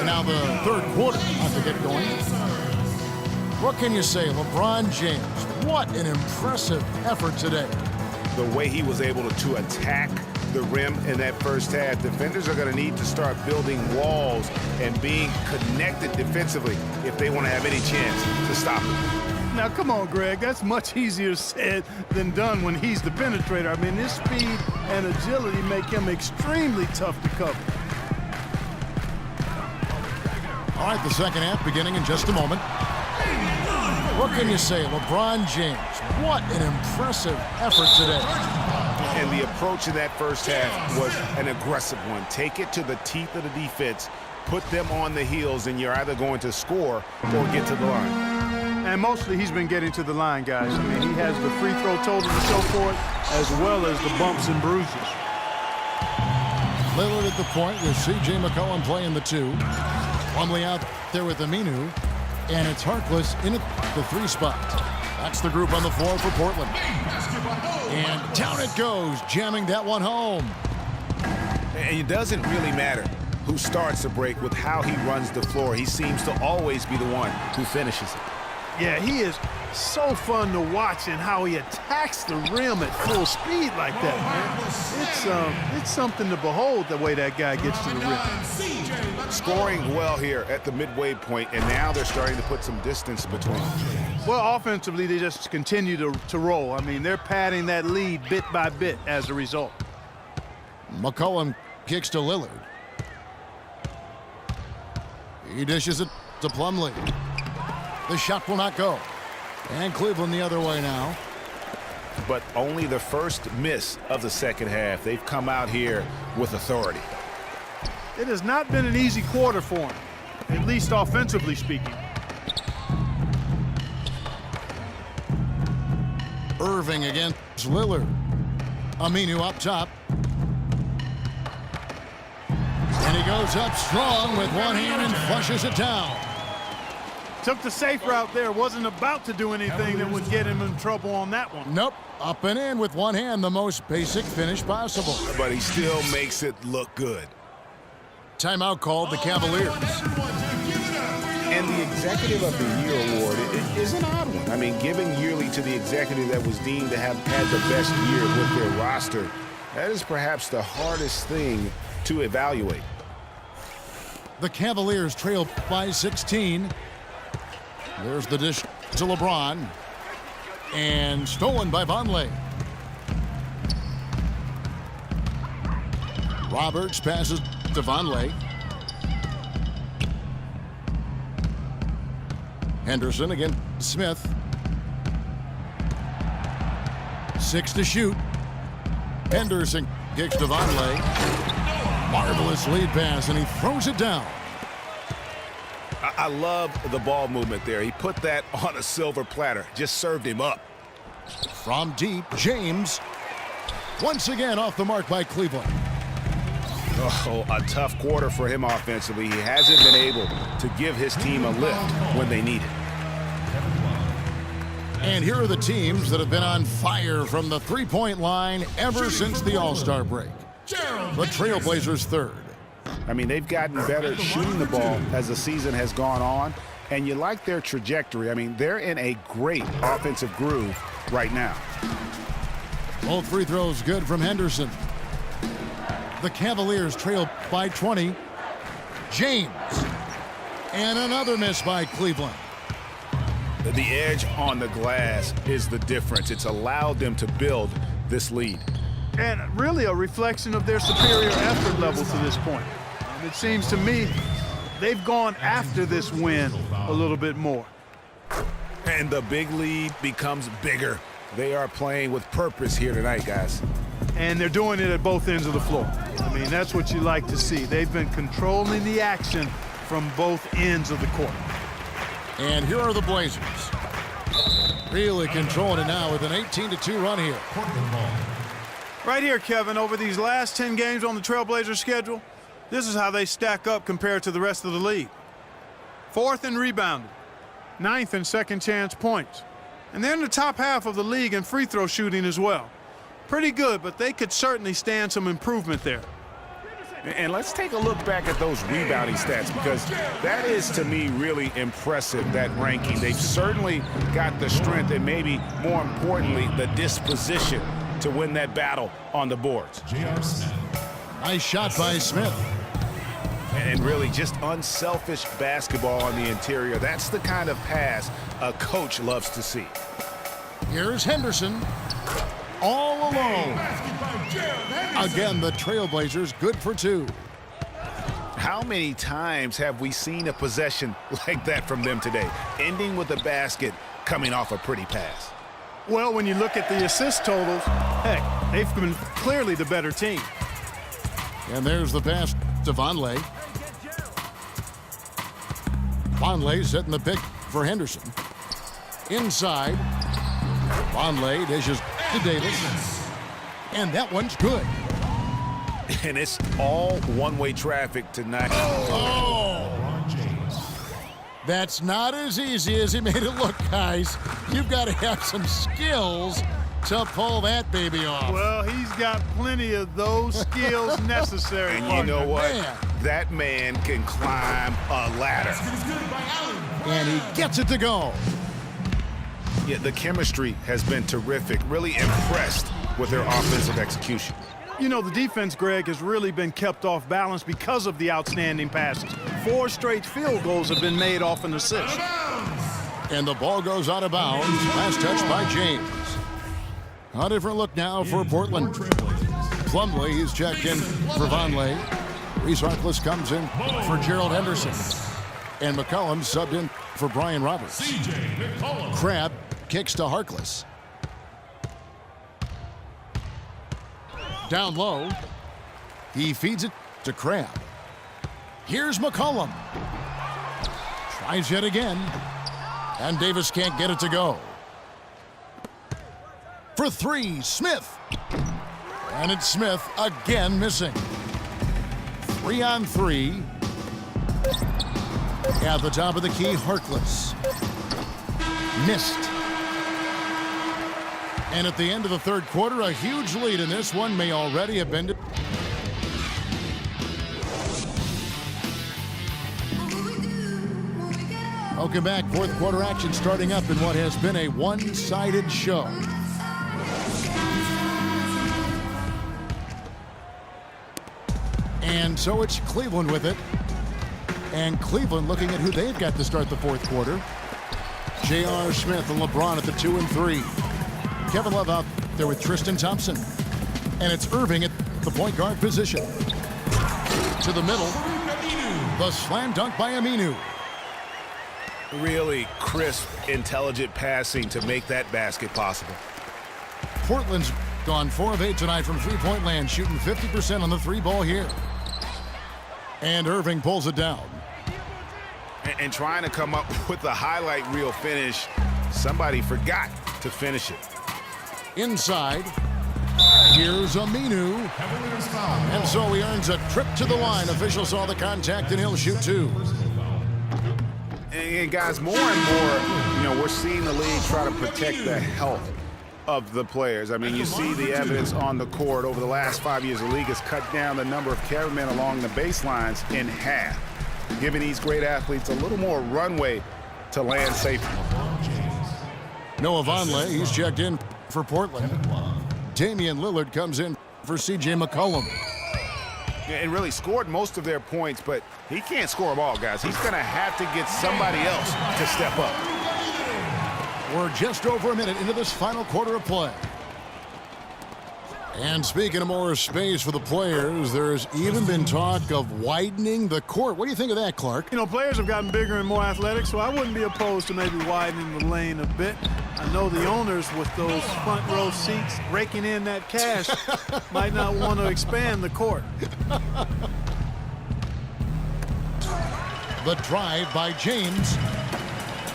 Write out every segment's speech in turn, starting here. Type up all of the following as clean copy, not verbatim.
now the third quarter about to get going. What can you say? LeBron James, what an impressive effort today. The way he was able to attack the rim in that first half. Defenders are going to need to start building walls and being connected defensively if they want to have any chance to stop him. Now, come on, Greg. That's much easier said than done when he's the penetrator. I mean, his speed and agility make him extremely tough to cover. All right, the second half beginning in just a moment. What can you say? LeBron James, what an impressive effort today. And the approach in that first half was an aggressive one. Take it to the teeth of the defense, put them on the heels, and you're either going to score or get to the line. And mostly he's been getting to the line, guys. I mean, he has the free throw total to show for it, as well as the bumps and bruises. Lillard at the point with C.J. McCollum playing the 2. Plumlee out there with Aminu. And it's Harkless in at the 3 spot. That's the group on the floor for Portland. And down it goes, jamming that one home. And it doesn't really matter who starts the break with how he runs the floor. He seems to always be the one who finishes it. Yeah, he is so fun to watch and how he attacks the rim at full speed like that, man. It's something to behold the way that guy gets to the rim. Scoring well here at the midway point, and now they're starting to put some distance between. Well, offensively, they just continue to roll. I mean, they're padding that lead bit by bit as a result. McCollum kicks to Lillard. He dishes it to Plumlee. The shot will not go. And Cleveland the other way now. But only the first miss of the second half. They've come out here with authority. It has not been an easy quarter for him, at least offensively speaking. Irving against Lillard. Aminu up top. And he goes up strong with one hand and flushes it down. Took the safe route there. Wasn't about to do anything that would get him in trouble on that one. Nope. Up and in with one hand, the most basic finish possible. But he still makes it look good. Timeout called the Cavaliers. And the Executive of the Year award is an odd one. I mean, giving yearly to the executive that was deemed to have had the best year with their roster, that is perhaps the hardest thing to evaluate. The Cavaliers trail by 16. There's the dish to LeBron. And stolen by Vonleh. Roberts passes to Vonleh. Henderson against Smith. 6 to shoot. Henderson kicks to Vonleh. Marvelous lead pass, and he throws it down. I love the ball movement there. He put that on a silver platter. Just served him up. From deep, James. Once again off the mark by Cleveland. Oh, a tough quarter for him offensively. He hasn't been able to give his team a lift when they need it. And here are the teams that have been on fire from the three-point line ever since the All-Star break. The Trailblazers third. I mean, they've gotten better at shooting the ball as the season has gone on, and you like their trajectory. I mean, they're in a great offensive groove right now. Both free throws good from Henderson. The Cavaliers trail by 20. James. And another miss by Cleveland. The edge on the glass is the difference. It's allowed them to build this lead. And really a reflection of their superior effort level to this point. And it seems to me they've gone after this win a little bit more. And the big lead becomes bigger. They are playing with purpose here tonight, guys. And they're doing it at both ends of the floor. I mean, that's what you like to see. They've been controlling the action from both ends of the court. And here are the Blazers. Really controlling it now with an 18-2 run here. Right here, Kevin, over these last 10 games on the Trailblazers schedule, this is how they stack up compared to the rest of the league. 4th in rebounding, 9th in second chance points. And they're in the top half of the league in free throw shooting as well. Pretty good, but they could certainly stand some improvement there. And let's take a look back at those rebounding stats, because that is, to me, really impressive, that ranking. They've certainly got the strength and maybe, more importantly, the disposition to win that battle on the boards. Nice shot by Smith. And really just unselfish basketball on the interior. That's the kind of pass a coach loves to see. Here's Henderson. All alone. Again, the Trailblazers good for two. How many times have we seen a possession like that from them today, ending with a basket coming off a pretty pass? Well, when you look at the assist totals, heck, they've been clearly the better team. And there's the pass to Vonleh. Vonleh setting the pick for Henderson. Inside. Vonleh dishes to Davis. And that one's good. And it's all one-way traffic tonight. Oh! That's not as easy as he made it look, guys. You've got to have some skills to pull that baby off. Well, he's got plenty of those skills necessary. And you know what? Man. That man can climb a ladder. And he gets it to go. Yeah, the chemistry has been terrific. Really impressed with their offensive execution. You know, the defense, Greg, has really been kept off balance because of the outstanding passes. 4 straight field goals have been made off an assist. And the ball goes out of bounds. Last touch by James. A different look now for Portland. Plumlee, he's checked in for Vonleh. Reese Harkless comes in for Gerald Henderson. And McCollum subbed in for Brian Roberts. Crabbe kicks to Harkless. Down low. He feeds it to Crabbe. Here's McCollum. Tries yet again. And Davis can't get it to go. For 3, Smith. And it's Smith again missing. 3 on 3. At the top of the key, Harkless. Missed. And at the end of the third quarter, a huge lead in this one may already have been. Welcome back. Fourth quarter action starting up in what has been a one-sided show. And so it's Cleveland with it. And Cleveland looking at who they've got to start the fourth quarter. J.R. Smith and LeBron at the 2 and 3. Kevin Love out there with Tristan Thompson. And it's Irving at the point guard position. To the middle. The slam dunk by Aminu. Really crisp, intelligent passing to make that basket possible. Portland's gone 4 of 8 tonight from three-point land, shooting 50% on the 3-ball here. And Irving pulls it down. And trying to come up with the highlight reel finish, somebody forgot to finish it. Inside, here's Aminu. And so he earns a trip to the line. Officials saw the contact and he'll shoot 2. And guys, more and more, we're seeing the league try to protect the health of the players. I mean, you see the evidence on the court. Over the last 5 years, the league has cut down the number of cameramen along the baselines in half, giving these great athletes a little more runway to land safely. Noah Vonleh, he's checked in for Portland. Damian Lillard comes in for C.J. McCollum. And really scored most of their points, but he can't score them all, guys. He's going to have to get somebody else to step up. We're just over a minute into this final quarter of play. And speaking of more space for the players, there's even been talk of widening the court. What do you think of that, Clark? You know, players have gotten bigger and more athletic, so I wouldn't be opposed to maybe widening the lane a bit. I know the owners with those front row seats raking in that cash might not want to expand the court. The drive by James.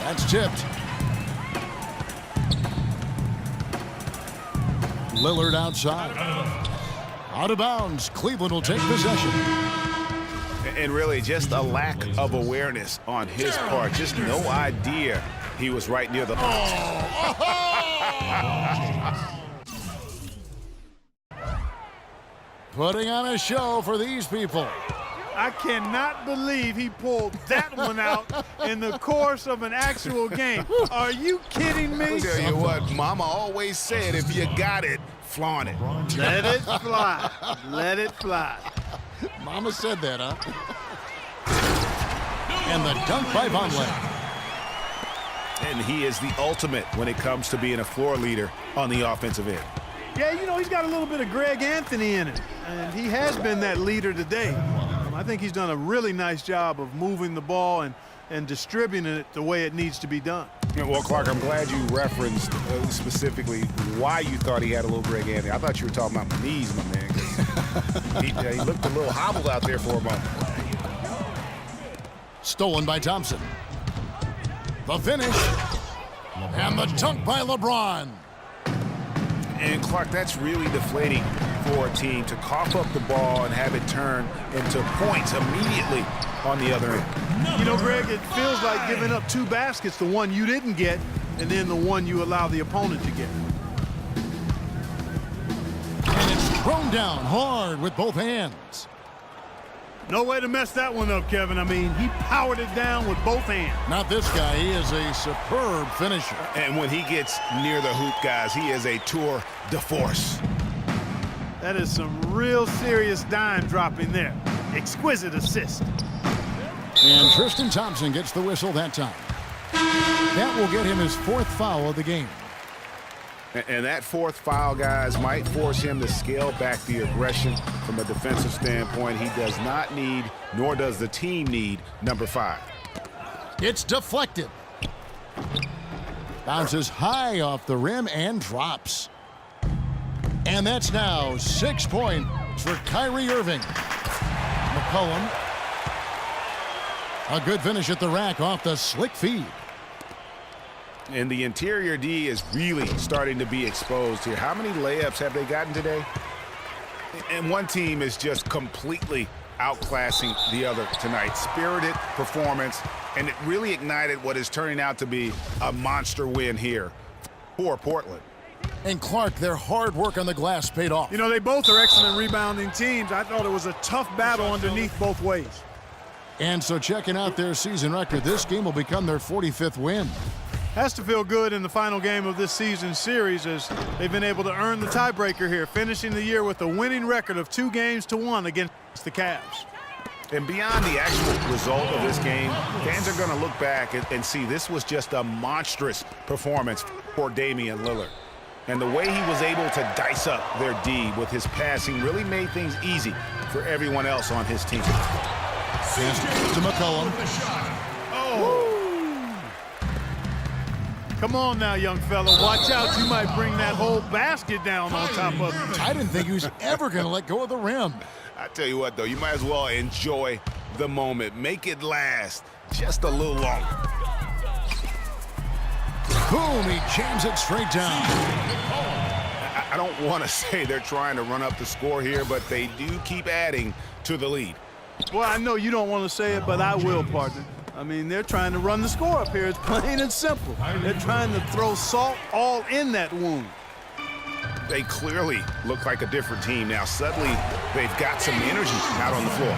That's tipped. Lillard outside. Out of bounds. Cleveland will take possession. And really just a lack of awareness on his part. Just no idea he was right near the Putting on a show for these people. I cannot believe he pulled that one out in the course of an actual game. Are you kidding me? I'll tell you what, Mama always said, if you got it, flaunt it. Let it fly. Let it fly. Mama said that, huh? And the dunk by Vonleh. And he is the ultimate when it comes to being a floor leader on the offensive end. Yeah, you know, he's got a little bit of Greg Anthony in him, and he has been that leader today. I think he's done a really nice job of moving the ball and distributing it the way it needs to be done. Well, Clark, I'm glad you referenced specifically why you thought he had a little Greg Anthony. I thought you were talking about my knees, my man. He looked a little hobbled out there for a moment. Stolen by Thompson. The finish. And the dunk by LeBron. And, Clark, that's really deflating for a team to cough up the ball and have it turn into points immediately on the other end. You know, Greg, it feels like giving up 2 baskets, the one you didn't get, and then the one you allow the opponent to get. And it's thrown down hard with both hands. No way to mess that one up, Kevin. I mean, he powered it down with both hands. Not this guy. He is a superb finisher. And when he gets near the hoop, guys, he is a tour de force. That is some real serious dime dropping there. Exquisite assist. And Tristan Thompson gets the whistle that time. That will get him his 4th foul of the game. And that 4th foul, guys, might force him to scale back the aggression from a defensive standpoint. He does not need, nor does the team need, number 5. It's deflected. Bounces high off the rim and drops. And that's now 6 points for Kyrie Irving. McCollum. A good finish at the rack off the slick feed. And the interior D is really starting to be exposed here. How many layups have they gotten today? And one team is just completely outclassing the other tonight. Spirited performance, and it really ignited what is turning out to be a monster win here for Portland. And Clark, their hard work on the glass paid off. You know, they both are excellent rebounding teams. I thought it was a tough battle underneath both ways. And so checking out their season record, this game will become their 45th win. Has to feel good in the final game of this season series as they've been able to earn the tiebreaker here, finishing the year with a winning record of 2-1 against the Cavs. And beyond the actual result of this game, fans are going to look back and see this was just a monstrous performance for Damian Lillard. And the way he was able to dice up their D with his passing really made things easy for everyone else on his team. To McCollum. Oh! Come on now, young fella. Watch out. You might bring that whole basket down on top of you. I didn't think he was ever going to let go of the rim. I tell you what, though, you might as well enjoy the moment. Make it last just a little longer. Boom, he jams it straight down. I don't want to say they're trying to run up the score here, but they do keep adding to the lead. Well, I know you don't want to say it, but I will, partner. I mean, they're trying to run the score up here. It's plain and simple. They're trying to throw salt all in that wound. They clearly look like a different team now. Suddenly, they've got some energy out on the floor.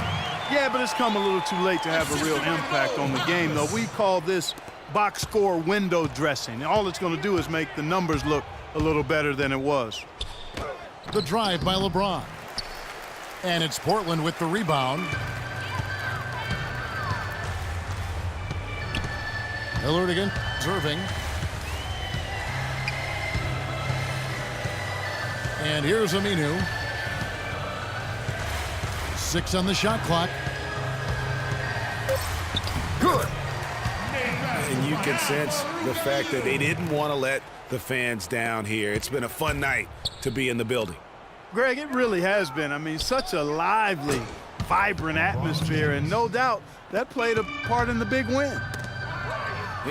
Yeah, but it's come a little too late to have a real impact on the game, though. We call this box score window dressing. All it's going to do is make the numbers look a little better than it was. The drive by LeBron. And it's Portland with the rebound. Lillard again, Irving. And here's Aminu. 6 on the shot clock. Good. And you can sense the fact that they didn't want to let the fans down here. It's been a fun night to be in the building. Greg, it really has been. I mean, such a lively, vibrant atmosphere, and no doubt that played a part in the big win.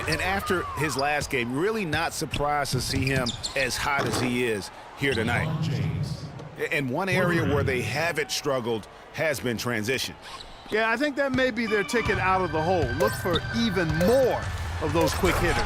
And after his last game, really not surprised to see him as hot as he is here tonight. And one area where they haven't struggled has been transition. Yeah, I think that may be their ticket out of the hole. Look for even more of those quick hitters.